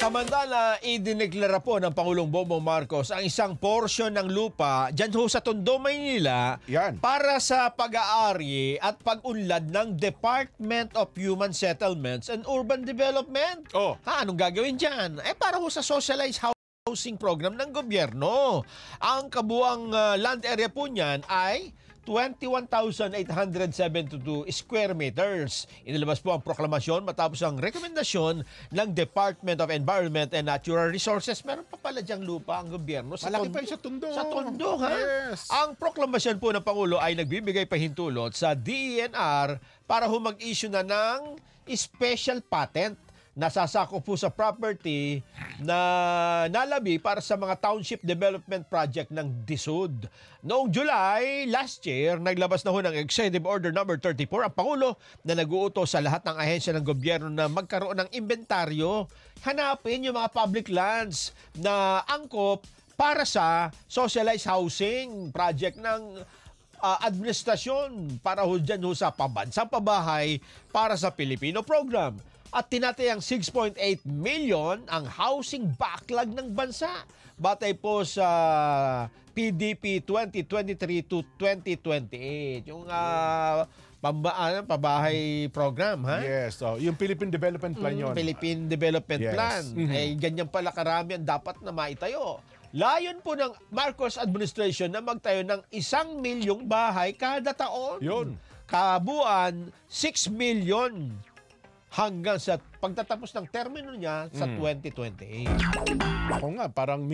Samantala, idineklara po ng Pangulong Bongbong Marcos ang isang porsyon ng lupa dyan ho sa Tondo, Maynila para sa pag-aari at pag-unlad ng Department of Human Settlements and Urban Development. Anong gagawin dyan? Para ho sa socialized housing program ng gobyerno. Ang kabuang land area po niyan ay 21,872 square meters. Inilabas po ang proklamasyon matapos ang rekomendasyon ng Department of Environment and Natural Resources. Meron pa pala diyang lupa ang gobyerno sa Malaki pa sa Tondo. Sa Tondo, ha? Yes. Ang proklamasyon po ng Pangulo ay nagbibigay pahintulot sa DENR para mag-issue na ng special patent na sasakop po sa property na nalabi para sa mga township development project ng DSUD. Noong July last year, naglabas na ho ng Executive Order number 34 ang Pangulo na nag-uutos sa lahat ng ahensya ng gobyerno na magkaroon ng inventaryo. Hanapin yung mga public lands na angkop para sa socialized housing project ng administrasyon para ho dyan ho sa pambansang pabahay para sa Pilipino program. At tinatayang 6.8 million ang housing backlog ng bansa. Batay po sa PDP 2023 to 2028. Yung pabahay program, ha? Yes. Yung Philippine Development Plan yun. Philippine Development Plan. Ganyan pala karami ang dapat na maitayo. Layon po ng Marcos administration na magtayo ng 1 milyong bahay kada taon. Yun. Kabuuan, 6 million hanggang sa pagtatapos ng termino niya sa 2028. Ako nga, parang